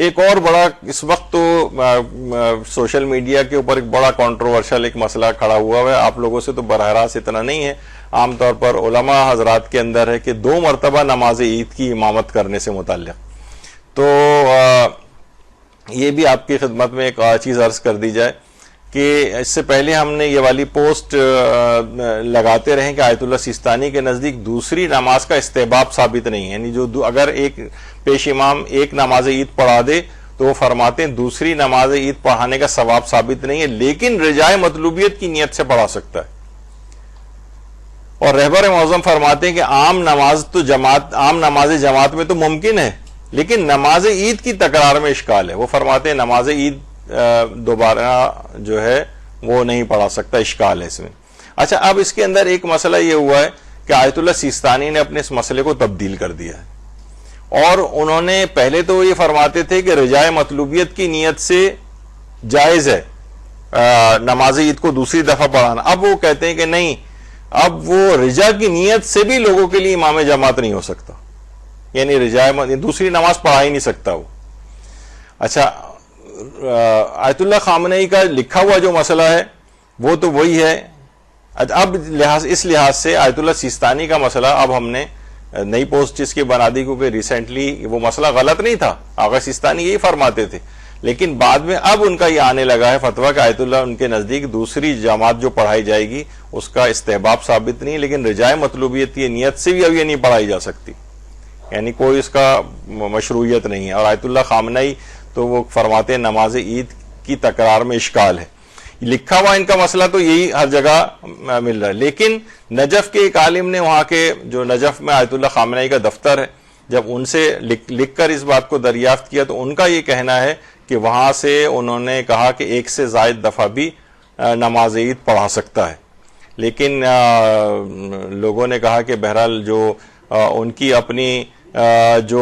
ایک اور بڑا اس وقت تو سوشل میڈیا کے اوپر ایک بڑا کنٹروورشل ایک مسئلہ کھڑا ہوا ہے، آپ لوگوں سے تو براہ راست اتنا نہیں ہے، عام طور پر علماء حضرات کے اندر ہے کہ 2 مرتبہ نماز عید کی امامت کرنے سے متعلق. تو یہ بھی آپ کی خدمت میں ایک چیز عرض کر دی جائے کہ اس سے پہلے ہم نے یہ والی پوسٹ لگاتے رہیں کہ آیت اللہ سیستانی کے نزدیک دوسری نماز کا استحباب ثابت نہیں ہے، یعنی جو اگر ایک پیش امام ایک نماز عید پڑھا دے تو وہ فرماتے ہیں دوسری نماز عید پڑھانے کا ثواب ثابت نہیں ہے، لیکن رجائے مطلوبیت کی نیت سے پڑھا سکتا ہے. اور رہبر معظم فرماتے ہیں کہ عام نماز جماعت میں تو ممکن ہے، لیکن نماز عید کی تکرار میں اشکال ہے. وہ فرماتے ہیں نماز عید دوبارہ جو ہے وہ نہیں پڑھا سکتا، اشکال ہے اس میں. اچھا، اب اس کے اندر ایک مسئلہ یہ ہوا ہے کہ آیت اللہ سیستانی نے اپنے اس مسئلے کو تبدیل کر دیا ہے، اور انہوں نے پہلے تو یہ فرماتے تھے کہ رجائے مطلوبیت کی نیت سے جائز ہے نماز عید کو دوسری دفعہ پڑھانا. اب وہ کہتے ہیں کہ نہیں، اب وہ رجا کی نیت سے بھی لوگوں کے لیے امام جماعت نہیں ہو سکتا، یعنی دوسری نماز پڑھا ہی نہیں سکتا وہ. اچھا، آیت اللہ خامنئی کا لکھا ہوا جو مسئلہ ہے وہ تو وہی ہے. اب اس لحاظ سے آیت اللہ سیستانی کا مسئلہ اب ہم نے نئی پوسٹ جس کی بنا دی، کیونکہ ریسنٹلی وہ مسئلہ غلط نہیں تھا، آغا سیستانی یہی فرماتے تھے، لیکن بعد میں اب ان کا یہ آنے لگا ہے فتویٰ کہ آیت اللہ ان کے نزدیک دوسری جماعت جو پڑھائی جائے گی اس کا استحباب ثابت نہیں، لیکن رجائے مطلوبیت کی نیت سے بھی اب یہ نہیں پڑھائی جا سکتی، یعنی کوئی اس کا مشروعیت نہیں ہے. اور آیت اللہ خامنئی تو وہ فرماتے ہیں نماز عید کی تکرار میں اشکال ہے. لکھا ہوا ان کا مسئلہ تو یہی ہر جگہ مل رہا ہے. لیکن نجف کے ایک عالم نے، وہاں کے جو نجف میں آیت اللہ خامنئی کا دفتر ہے، جب ان سے لکھ کر اس بات کو دریافت کیا تو ان کا یہ کہنا ہے کہ وہاں سے انہوں نے کہا کہ 1 سے زائد دفعہ بھی نماز عید پڑھا سکتا ہے. لیکن لوگوں نے کہا کہ بہرحال جو ان کی اپنی جو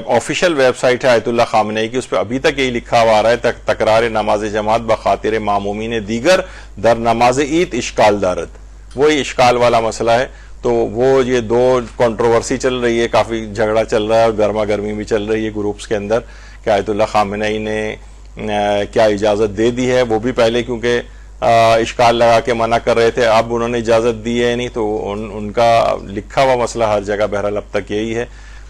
آفیشیل ویب سائٹ ہے آیت اللہ خامنئی کی، اس پہ ابھی تک یہی لکھا ہوا آ رہا ہے تکرار نماز جماعت بخاطر معمومین دیگر در نماز عید اشکال دارد. وہی اشکال والا مسئلہ ہے. تو وہ یہ 2 کنٹروورسی چل رہی ہے، کافی جھگڑا چل رہا ہے اور گرما گرمی بھی چل رہی ہے گروپس کے اندر کہ آیت اللہ خامنئی نے کیا اجازت دے دی ہے. وہ بھی پہلے کیونکہ اشکال لگا کے منع کر رہے تھے، اب انہوں نے اجازت دی ہے نہیں، تو ان کا لکھا ہوا مسئلہ ہر جگہ بہرحال اب تک یہی ہے.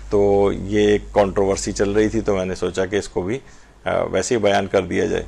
تو یہ ایک کنٹروورسی چل رہی تھی، تو میں نے سوچا کہ اس کو بھی ویسے ہی بیان کر دیا جائے.